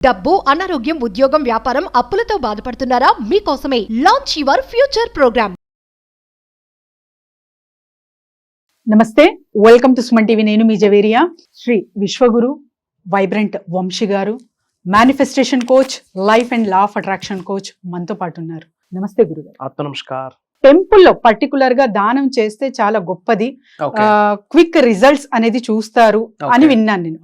డబ్బు, అనారోగ్యం, ఉద్యోగం, వ్యాపారం, అప్పులతో బాధపడుతున్నారా? మీకోసమే లాంచ్ యువర్ ఫ్యూచర్ ప్రోగ్రామ్. నమస్తే, వెల్కమ్ టు సుమన్ టీవీ. నేను మీ జవేరియా. శ్రీ విశ్వగురు వైబ్రెంట్ వంశీ గారు, manifestation coach, life and law of attraction coach మనతో పాటు ఉన్నారు. నమస్తే గురుగారు. ఆత్మ నమస్కార్. టెంపుల్లో పర్టికులర్ గా దానం చేస్తే చాలా గొప్పది, క్విక్ రిజల్ట్స్ అనేది చూస్తారు అని విన్నాను నేను.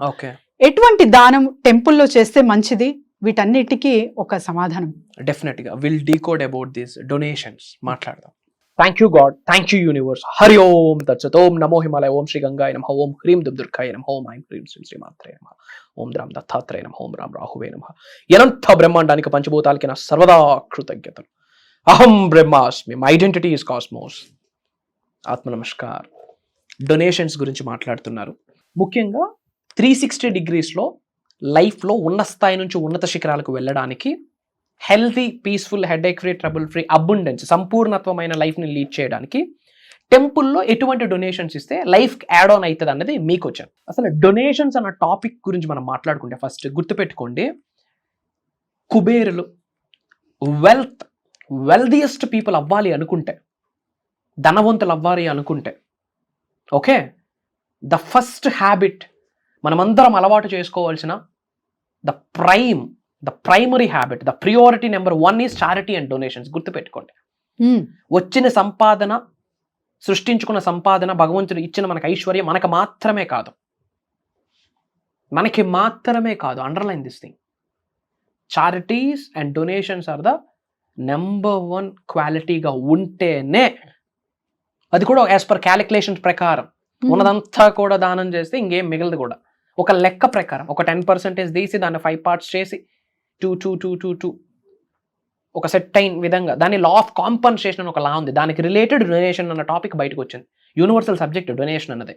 ఎటువంటి దానం టెంపుల్లో చేస్తే మంచిది? వీటన్నిటికీ ఒక సమాధానం. డెఫినెట్ గా will decode about this donations మాట్లాడదాం. Thank you God, thank you universe. Hari Om తత్సత్. ఓం నమో హిమాలయ, ఓం శ్రీ గంగాయ నమః, ఓం హ్రీం దుర్గాయ నమః, ఓం ఐం హ్రీం శ్రీ శ్రీమాత్రే నమః, ఓం రామ్ దత్తాత్రేయ నమః, ఓం రామ్ రాహువే నమః. ఎనంత బ్రహ్మాండానికి పంచభూతాలకి నా సర్వదా కృతజ్ఞతలు. అహం బ్రహ్మాస్మి, మై ఐడెంటిటీ ఇస్ కాస్మోస్. ఆత్మ నమస్కార్. డొనేషన్స్ గురించి మాట్లాడుతున్నారు. ముఖ్యంగా 360 degreesలో లైఫ్లో ఉన్న స్థాయి నుంచి ఉన్నత శిఖరాలకు వెళ్ళడానికి, healthy, peaceful, headache free, trouble free, abundance, సంపూర్ణత్వమైన లైఫ్ని లీడ్ చేయడానికి టెంపుల్లో ఎటువంటి డొనేషన్స్ ఇస్తే లైఫ్ యాడ్ ఆన్ అవుతుంది అన్నది మీకు వచ్చాను. అసలు డొనేషన్స్ అన్న టాపిక్ గురించి మనం మాట్లాడుకుంటే ఫస్ట్ గుర్తుపెట్టుకోండి, కుబేరులు, వెల్దియెస్ట్ పీపుల్ అవ్వాలి అనుకుంటే, ధనవంతులు అవ్వాలి అనుకుంటే, ఓకే, ద ఫస్ట్ హ్యాబిట్ మనమందరం అలవాటు చేసుకోవాల్సిన the primary habit, the priority number 1 is charity and donations. గుర్తుపెట్టుకోండి. వచ్చిన సంపాదన, సృష్టించుకున్న సంపాదన, భగవంతుడు ఇచ్చిన మనకు ఐశ్వర్యం మనకి మాత్రమే కాదు. Underline this thing. Charities and donations are the number 1 క్వాలిటీగా ఉంటేనే, అది కూడా యాజ్ పర్ క్యాలిక్యులేషన్స్ ప్రకారం, ఉన్నదంతా కూడా దానం చేస్తే ఇంకేం మిగలదు కూడా. ఒక లెక్క ప్రకారం ఒక 10% తీసి దాన్ని 5 parts చేసి 2 ఒక సెట్ అయిన విధంగా, దాని లా ఆఫ్ కాంపన్సేషన్ అని ఒక లా ఉంది, దానికి రిలేటెడ్ డొనేషన్ అన్న టాపిక్ బయటకు వచ్చింది. యూనివర్సల్ సబ్జెక్ట్ డొనేషన్ అన్నది.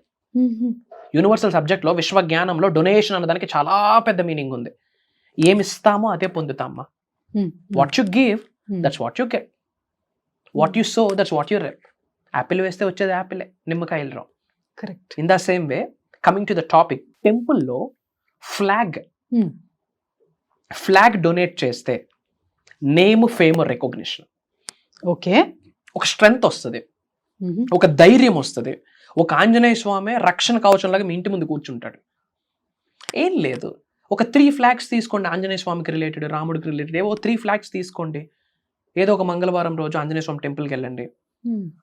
యూనివర్సల్ సబ్జెక్ట్లో, విశ్వజ్ఞానంలో డొనేషన్ అన్నదానికి చాలా పెద్ద మీనింగ్ ఉంది. ఏమిస్తామో అదే పొందుతామా. What you give, that's what you get. What you sow, that's what you reap. Apple వేస్తే వచ్చేది యాపిలే, నిమ్మకాయలు రావు. Correct. In the same way, coming to the topic, టెంపుల్లో ఫ్లాగ్ డొనేట్ చేస్తే నేమ్, ఫేమ్, రికగ్నిషన్, ఓకే, ఒక స్ట్రెంగ్త్ వస్తుంది, ఒక ధైర్యం వస్తుంది. ఒక ఆంజనేయ స్వామి రక్షణ కవచంలాగా మీ ఇంటి ముందు కూర్చుంటాడు. ఏం లేదు, ఒక 3 flags తీసుకోండి, ఆంజనేయ స్వామికి రిలేటెడ్, రాముడికి రిలేటెడ్, ఏవో 3 flags తీసుకోండి. ఏదో ఒక మంగళవారం రోజు ఆంజనేయ స్వామి టెంపుల్కి వెళ్ళండి,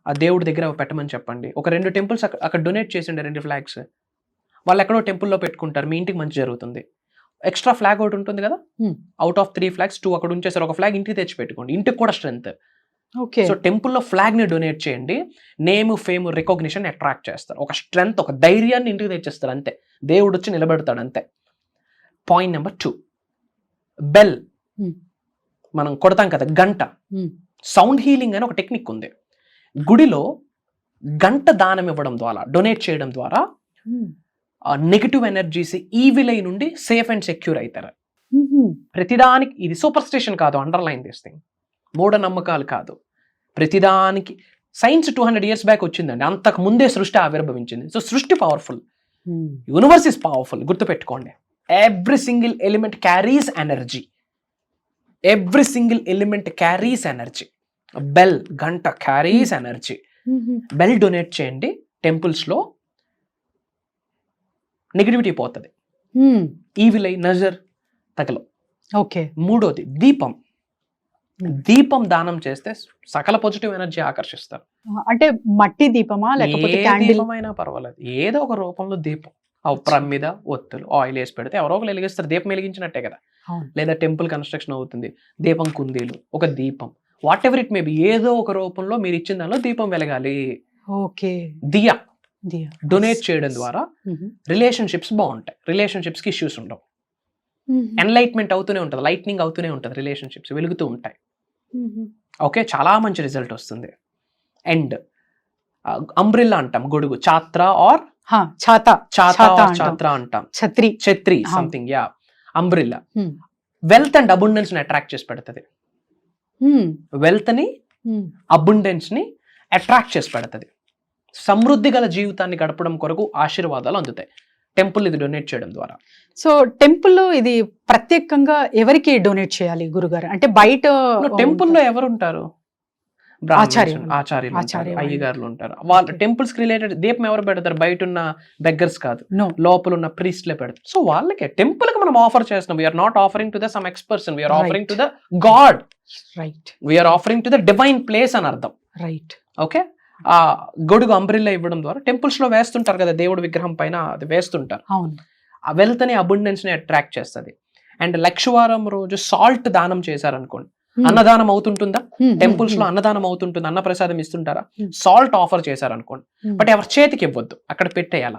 ఆ దేవుడి దగ్గర పెట్టమని చెప్పండి. ఒక 2 temples అక్కడ డొనేట్ చేసిండే 2 flags, వాళ్ళు ఎక్కడో టెంపుల్లో పెట్టుకుంటారు, మీ ఇంటికి మంచి జరుగుతుంది. ఎక్స్ట్రా ఫ్లాగ్ ఒకటి ఉంటుంది కదా, అవుట్ ఆఫ్ 3 flags 2 అక్కడ ఉంచేసారు, ఒక ఫ్లాగ్ ఇంటికి తెచ్చి పెట్టుకోండి, ఇంటికి కూడా స్ట్రెంత్. ఓకే, సో టెంపుల్లో ఫ్లాగ్ ని డొనేట్ చేయండి. నేమ్, ఫేమ్, రికగ్నిషన్ అట్రాక్ట్ చేస్తారు. ఒక స్ట్రెంత్, ఒక ధైర్యాన్ని ఇంటికి తెచ్చేస్తారు, అంతే. దేవుడు వచ్చి నిలబెడతాడు, అంతే. Point number 2, bell. మనం కొడతాం కదా గంట, సౌండ్ హీలింగ్ అని ఒక టెక్నిక్ ఉంది. గుడిలో గంట దానం ఇవ్వడం ద్వారా, డొనేట్ చేయడం ద్వారా నెగిటివ్ ఎనర్జీస్, ఈవిల్ అయి నుండి సేఫ్ అండ్ సెక్యూర్ అవుతారు. ప్రతిదానికి, ఇది సూపర్ స్టిషన్ కాదు, అండర్లైన్ దిస్ థింగ్, మూఢనమ్మకాలు కాదు. ప్రతిదానికి సైన్స్ 200 years బ్యాక్ వచ్చిందండి, అంతకు ముందే సృష్టి ఆవిర్భవించింది. సో సృష్టి పవర్ఫుల్, యూనివర్స్ ఇస్ పవర్ఫుల్. గుర్తుపెట్టుకోండి, every single element carries energy. Bell, గంట క్యారీస్ ఎనర్జీ. బెల్ డొనేట్ చేయండి టెంపుల్స్లో, నెగిటివిటీ పోతుంది, ఈవిల్ అయి నజర్ తగలవు. ఓకే. 3వది దీపం దానం చేస్తే సకల పాజిటివ్ ఎనర్జీ ఆకర్షిస్తారు. అంటే మట్టి దీపమా, లేకపోతే దీపమైనా పర్వాలేదు, ఏదో ఒక రూపంలో దీపం, ప్రమిద, ఒత్తులు, ఆయిల్ వేసి పెడితే ఎవరో ఒకరు వెలిగిస్తారు, దీపం వెలిగించినట్టే కదా. లేదా టెంపుల్ కన్స్ట్రక్షన్ అవుతుంది, దీపం కుందీలు, ఒక దీపం, what ever it may be, ఏదో ఒక రూపంలో మీరు ఇచ్చిన దానిలో దీపం వెలగాలి. ఓకే. దియా డొనేట్ చేయడం ద్వారా రిలేషన్షిప్స్ బాగుంటాయి, రిలేషన్షిప్స్ కి ఇష్యూస్ ఉండవు, ఎన్లైట్మెంట్ అవుతూనే ఉంటుంది, లైట్నింగ్ అవుతూనే ఉంటుంది, రిలేషన్షిప్స్ వెలుగుతూ ఉంటాయి. ఓకే, చాలా మంచి రిజల్ట్ వస్తుంది. అండ్ అంబ్రిల్లా అంటాం, గొడుగు, ఛాత్ర ఆర్ ఛాత్ర అంటాం, ఛత్రి something, yeah, umbrella. Wealth and abundance ని అట్రాక్ట్ చేసి పెడుతుంది. వెల్త్ ని, అబుండెన్స్ ని అట్రాక్ట్ చేసి పెడుతుంది. సమృద్ధి గల జీవితాన్ని గడపడం కొరకు ఆశీర్వాదాలు అందుతాయి. టెంపుల్ ఇది డొనేట్ చేయడం ద్వారా. సో టెంపుల్లో ఇది ప్రత్యేకంగా ఎవరికి డొనేట్ చేయాలి గురుగారు? అంటే బయట టెంపుల్లో ఎవరు ఉంటారు? ఆచార్యులు. ఆచార్యులు, అయ్యగారులు ఉంటారు. వాళ్ళ టెంపుల్స్ కి రిలేటెడ్ దీపం ఎవరు పెడతారు? బయట ఉన్న బెగ్గర్స్ కాదు, లోపల ఉన్న ప్రీస్ట్లే పెడతారు. సో వాళ్ళకే టెంపుల్ కి మనం ఆఫర్ చేస్తున్నాం. We are not offering to the some ex person, we are offering to the God, right, we are offering to the divine place అని అర్థం. Right, okay. ఆ గొడుగు అంబ్రిల్లా ఇవ్వడం ద్వారా టెంపుల్స్ లో వేస్తుంటారు కదా, దేవుడి విగ్రహం పైన అది వేస్తుంటారు. అవును, ఆ వెల్త్ ని అబుండెన్స్ ని అట్రాక్ట్ చేస్తుంది. అండ్ లక్షవారం రోజు సాల్ట్ దానం చేశారనుకోండి, అన్నదానం అవుతుంటుందా? టెంపుల్స్ లో అన్నదానం అవుతుంటుంది, అన్న ప్రసాదం ఇస్తుంటారా? సాల్ట్ ఆఫర్ చేశారనుకోండి, బట్ ఎవరి చేతికి ఇవ్వద్దు, అక్కడ పెట్టేయాల.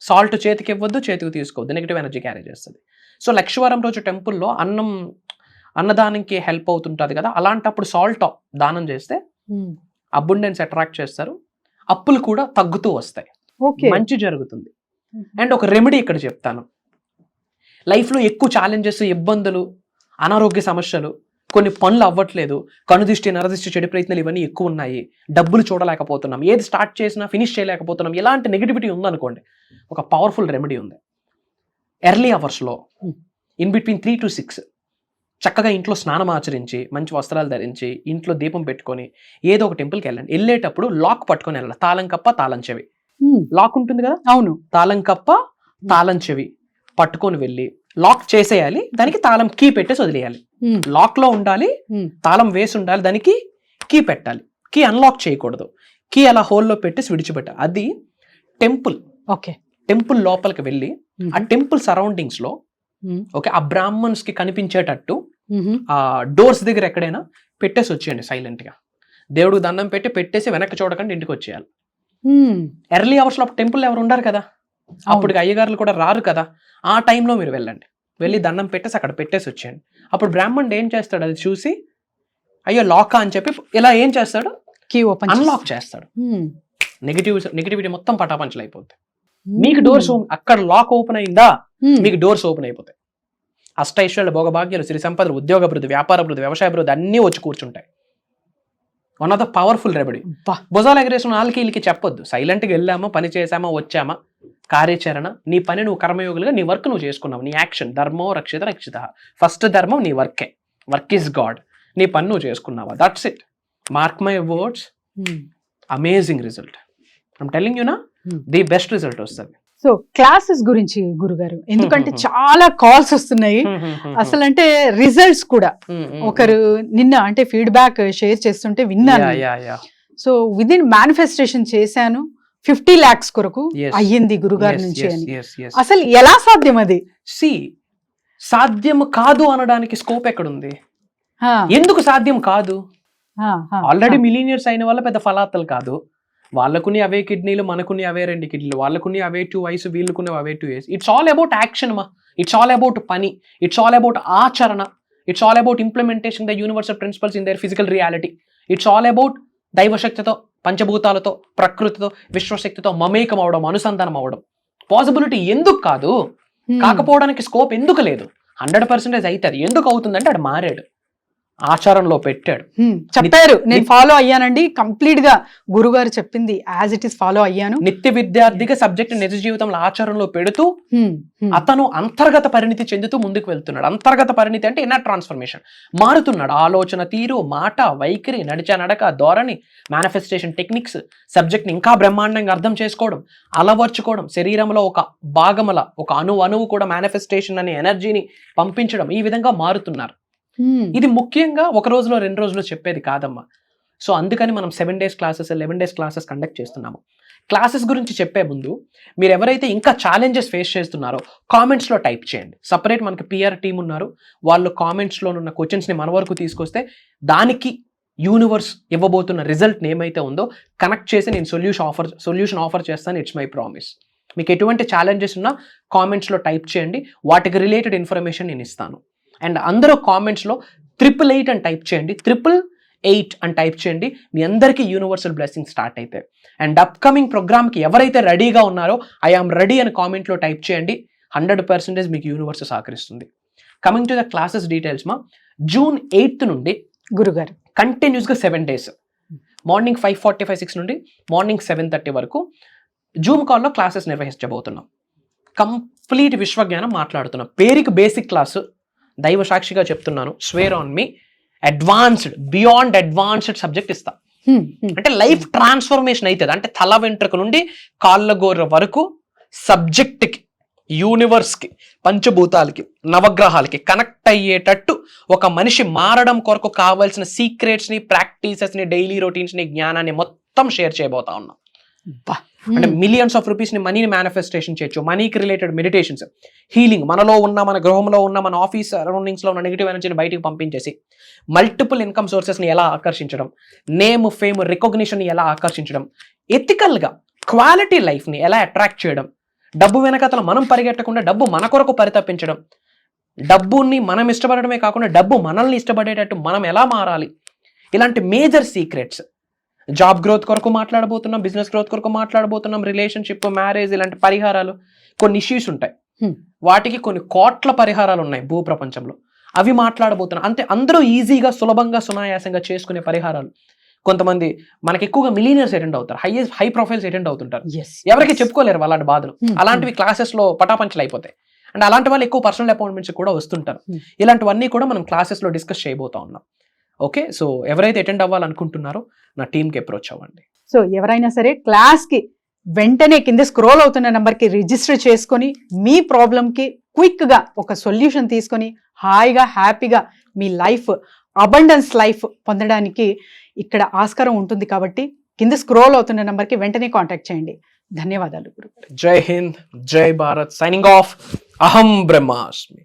సాల్ట్ చేతికి ఇవ్వద్దు, చేతికి తీసుకోవద్దు, నెగిటివ్ ఎనర్జీ క్యారీ చేస్తుంది. సో లక్షవారం రోజు టెంపుల్లో అన్నదానంకి హెల్ప్ అవుతుంటది కదా, అలాంటప్పుడు సాల్ట్ దానం చేస్తే అబుండెన్స్ అట్రాక్ట్ చేస్తారు, అప్పులు కూడా తగ్గుతూ వస్తాయి, మంచి జరుగుతుంది. అండ్ ఒక రెమెడీ ఇక్కడ చెప్తాను. లైఫ్లో ఎక్కువ ఛాలెంజెస్, ఇబ్బందులు, అనారోగ్య సమస్యలు, కొన్ని పనులు అవ్వట్లేదు, కనుదిష్టి, నరదిష్టి, చెడు ప్రయత్నాలు ఇవన్నీ ఎక్కువ ఉన్నాయి, డబ్బులు చూడలేకపోతున్నాం, ఏది స్టార్ట్ చేసినా ఫినిష్ చేయలేకపోతున్నాం, ఇలాంటి నెగిటివిటీ ఉందనుకోండి, ఒక పవర్ఫుల్ రెమెడీ ఉంది. ఎర్లీ అవర్స్లో ఇన్ బిట్వీన్ 3 to 6 చక్కగా ఇంట్లో స్నానం ఆచరించి, మంచి వస్త్రాలు ధరించి, ఇంట్లో దీపం పెట్టుకొని ఏదో ఒక టెంపుల్కి వెళ్ళండి. వెళ్ళేటప్పుడు లాక్ పట్టుకొని వెళ్ళాలి. తాళం కప్ప, తాళం చెవి. లాక్ ఉంటుంది కదా, అవును, తాళం కప్ప, తాళం చెవి పట్టుకొని వెళ్ళి లాక్ చేసేయాలి. దానికి తాళం కీ పెట్టేసి వదిలేయాలి. లాక్ లో ఉండాలి, తాళం వేసి ఉండాలి, దానికి కీ పెట్టాలి. కీ అన్లాక్ చేయకూడదు, కీ అలా హోల్లో పెట్టేసి విడిచిపెట్టాలి. అది టెంపుల్. ఓకే, టెంపుల్ లోపలికి వెళ్ళి ఆ టెంపుల్ సరౌండింగ్స్ లో, ఓకే, ఆ బ్రాహ్మణ్స్ కి కనిపించేటట్టు ఆ డోర్స్ దగ్గర ఎక్కడైనా పెట్టేసి వచ్చేయండి సైలెంట్ గా. దేవుడికి దండం పెట్టేసి వెనక్కి చూడకుండా ఇంటికి వచ్చేయాలి. ఎర్లీ అవర్స్ లో టెంపుల్ ఎవరు ఉండరు కదా, అప్పుడు అయ్యగారులు కూడా రారు కదా, ఆ టైంలో మీరు వెళ్ళండి. వెళ్ళి దండం పెట్టేసి అక్కడ పెట్టేసి వచ్చేయండి. అప్పుడు బ్రాహ్మణుడు ఏం చేస్తాడు, అది చూసి అయ్యో లాకా అని చెప్పి ఇలా ఏం చేస్తాడు, కీ ఓపెన్ అన్లాక్ చేస్తాడు. నెగిటివిటీ మొత్తం పటాపంచలు అయిపోతాయి. మీకు డోర్స్ అక్కడ లాక్ ఓపెన్ అయిందా, మీకు డోర్స్ ఓపెన్ అయిపోతాయి. అష్టైశ్వర్యాలు, భోగభాగ్యాలు, సిరి సంపదలు, ఉద్యోగ అభివృద్ధి, వ్యాపార అభివృద్ధి, వ్యవసాయ అభివృద్ధి అన్నీ వచ్చి కూర్చుంటాయి. One of the powerful remedy. భుజాలు ఎగరేసిన వాళ్ళకి వీళ్ళకి చెప్పొద్దు. సైలెంట్గా వెళ్ళామా, పని చేసామా, వచ్చామా, కార్యాచరణ, నీ పని నువ్వు కర్మయోగులుగా నీ వర్క్ నువ్వు చేసుకున్నావు, నీ యాక్షన్. ధర్మో రక్షిత రక్షిత. ఫస్ట్ ధర్మం నీ వర్కే, వర్క్ ఈజ్ గాడ్. నీ పని నువ్వు చేసుకున్నావా, that's it. Mark my words, amazing result. I'm telling you నా, ది బెస్ట్ రిజల్ట్ వస్తుంది. సో క్లాసెస్ గురించి గురుగారు, ఎందుకంటే చాలా కాల్స్ వస్తున్నాయి అసలు, అంటే రిజల్ట్స్ కూడా ఒకరు నిన్న అంటే ఫీడ్బ్యాక్ షేర్ చేస్తుంటే విన్నాను. సో విదిన్ మేనిఫెస్టేషన్ చేశాను, 50 lakhs కొరకు అయ్యింది గురుగారి నుంచి అని. అసలు ఎలా సాధ్యం అది? సాధ్యం కాదు అనడానికి స్కోప్ ఎక్కడుంది? ఎందుకు సాధ్యం కాదు? ఆల్రెడీ మిలీనియర్స్ అయిన వాళ్ళ పెద్ద ఫలాతలు కాదు. వాళ్ళకుని అవే కిడ్నీలు, మనకుని అవే 2 కిడ్నీలు, వాళ్ళకుని అవే 2 eyes, వీళ్ళకుని అవే 2 ears. It's all about action మా, ఇట్స్ ఆల్ అబౌట్ పని, ఇట్స్ ఆల్ అబౌట్ ఆచరణ, it's all about implementation the universal principles in their physical reality. It's all about దైవశక్తితో, పంచభూతాలతో, ప్రకృతితో, విశ్వశక్తితో మమేకం అవడం, అనుసంధానం అవడం. పాసిబిలిటీ ఎందుకు కాదు? కాకపోవడానికి స్కోప్ ఎందుకు లేదు? 100% అవుతుంది. ఎందుకు అవుతుందంటే అది మారాడు, ఆచారంలో పెట్టాడు, చెప్పారు. నేను ఫాలో అయ్యానండి, కంప్లీట్ గా గురుగారు చెప్పింది యాజ్ ఇట్ ఈస్ ఫాలో అయ్యాను. నిత్య విద్యార్థిగా సబ్జెక్ట్ నిజ జీవితంలో ఆచరణలో పెడుతూ అతను అంతర్గత పరిణితి చెందుతూ ముందుకు వెళ్తున్నాడు. అంతర్గత పరిణితి అంటే ఇన్నర్ ట్రాన్స్ఫర్మేషన్. మారుతున్నాడు. ఆలోచన తీరు, మాట, వైఖరి, నడిచే నడక, ధోరణి, మేనిఫెస్టేషన్ టెక్నిక్స్, సబ్జెక్ట్ని ఇంకా బ్రహ్మాండంగా అర్థం చేసుకోవడం, అలవర్చుకోవడం, శరీరంలో ఒక భాగముల ఒక అణువు కూడా మేనిఫెస్టేషన్ అనే ఎనర్జీని పంపించడం, ఈ విధంగా మారుతున్నారు. ఇది ముఖ్యంగా 1 రోజులో 2 రోజులో చెప్పేది కాదమ్మా. సో అందుకని మనం 7 days classes, 11 days classes conduct చేస్తున్నాము. క్లాసెస్ గురించి చెప్పే ముందు మీరు ఎవరైతే ఇంకా ఛాలెంజెస్ ఫేస్ చేస్తున్నారో కామెంట్స్లో టైప్ చేయండి. సపరేట్ మనకి పిఆర్ టీమ్ ఉన్నారు, వాళ్ళు కామెంట్స్లో ఉన్న క్వశ్చన్స్ని మన వరకు తీసుకొస్తే దానికి యూనివర్స్ ఇవ్వబోతున్న రిజల్ట్ ఏమైతే ఉందో కనెక్ట్ చేసి నేను సొల్యూషన్ ఆఫర్ చేస్తాను. It's my promise. మీకు ఎటువంటి ఛాలెంజెస్ ఉన్నా కామెంట్స్లో టైప్ చేయండి, వాటికి రిలేటెడ్ ఇన్ఫర్మేషన్ నేను ఇస్తాను. అండ్ అందరూ కామెంట్స్లో 888 అని టైప్ చేయండి, 888 అని టైప్ చేయండి. మీ అందరికీ యూనివర్సల్ బ్లెస్సింగ్ స్టార్ట్ అవుతాయి. అండ్ అప్కమింగ్ ప్రోగ్రామ్కి ఎవరైతే రెడీగా ఉన్నారో ఐఆమ్ రెడీ అని కామెంట్లో టైప్ చేయండి. 100% మీకు యూనివర్స్ సహకరిస్తుంది. Coming to the classes details మా, June 8th నుండి గురుగారు కంటిన్యూస్గా 7 days మార్నింగ్ 5:45-6 నుండి మార్నింగ్ 7:30 వరకు జూమ్ కాల్లో క్లాసెస్ నిర్వహించబోతున్నాం. కంప్లీట్ విశ్వజ్ఞానం మాట్లాడుతున్నా. పేరుకి బేసిక్ క్లాసు, దైవ సాక్షిగా చెప్తున్నాను, square on me, advanced beyond advanced subject ఇస్తా. అంటే లైఫ్ ట్రాన్స్ఫర్మేషన్ అవుతుంది. అంటే తల వెంట్రుక నుండి కాళ్ళ గోర్ర వరకు సబ్జెక్ట్కి, యూనివర్స్కి, పంచభూతాలకి, నవగ్రహాలకి కనెక్ట్ అయ్యేటట్టు ఒక మనిషి మారడం కొరకు కావాల్సిన సీక్రెట్స్ని, ప్రాక్టీసెస్ని, డైలీ రొటీన్స్ని, జ్ఞానాన్ని మొత్తం షేర్ చేయబోతా ఉన్నాం. అంటే మిలియన్స్ ఆఫ్ రూపీస్ ని మనీని మేనిఫెస్టేషన్ చేయొచ్చు, మనీకి రిలేటెడ్ మెడిటేషన్స్, హీలింగ్, మనలో ఉన్న, మన గృహంలో ఉన్న, మన ఆఫీస్ సరౌండింగ్స్ లో ఉన్న నెగిటివ్ ఎనర్జీని బయటికి పంపించేసి మల్టిపుల్ ఇన్కమ్ సోర్సెస్ ని ఎలా ఆకర్షించడం, నేమ్, ఫేమ్, రికగ్నిషన్ ని ఎలా ఆకర్షించడం, ఎథికల్ గా క్వాలిటీ లైఫ్ ని ఎలా అట్రాక్ట్ చేయడం, డబ్బు వెనకతల మనం పరిగెట్టకుండా డబ్బు మన కొరకు పరితపించడం, డబ్బుని మనం ఇష్టపడడమే కాకుండా డబ్బు మనల్ని ఇష్టపడేటట్టు మనం ఎలా మారాలి, ఇలాంటి మేజర్ సీక్రెట్స్. జాబ్ గ్రోత్ కొరకు మాట్లాడబోతున్నాం, బిజినెస్ గ్రోత్ కొరకు మాట్లాడబోతున్నాం, రిలేషన్షిప్, మ్యారేజ్, ఇలాంటి పరిహారాలు, కొన్ని ఇష్యూస్ ఉంటాయి, వాటికి కొన్ని కోట్ల పరిహారాలు ఉన్నాయి భూ ప్రపంచంలో, అవి మాట్లాడబోతున్నాం. అంతే, అందరూ ఈజీగా, సులభంగా, సునాయాసంగా చేసుకునే పరిహారాలు. కొంతమంది మనకి ఎక్కువగా మిలీనియర్స్ అటెండ్ అవుతారు, హై ప్రొఫైల్స్ అటెండ్ అవుతుంటారు, ఎవరికి చెప్పుకోలేరు అలాంటి బాధలు. అలాంటివి క్లాసెస్ లో పటాపంచలు అయిపోతాయి. అండ్ అలాంటి వాళ్ళు ఎక్కువ పర్సనల్ అపాయింట్మెంట్స్ కూడా వస్తుంటారు. ఇలాంటివన్నీ కూడా మనం క్లాసెస్ లో డిస్కస్ చేయబోతా ఉన్నాం. ఓకే, సో ఎవరైతే అటెండ్ అవ్వాలనుకుంటున్నారో నా టీంకి అప్రోచ్ అవ్వండి. సో ఎవరైనా సరే క్లాస్కి వెంటనే కింద స్క్రోల్ అవుతున్న నెంబర్కి రిజిస్టర్ చేసుకొని మీ ప్రాబ్లంకి క్విక్గా ఒక సొల్యూషన్ తీసుకొని హాయిగా, హ్యాపీగా మీ లైఫ్, అబండెన్స్ లైఫ్ పొందడానికి ఇక్కడ ఆస్కారం ఉంటుంది. కాబట్టి కింద స్క్రోల్ అవుతున్న నెంబర్కి వెంటనే కాంటాక్ట్ చేయండి. ధన్యవాదాలు గురు. జై హింద్, జై భారత్. Signing off. అహం బ్రహ్మాస్మి.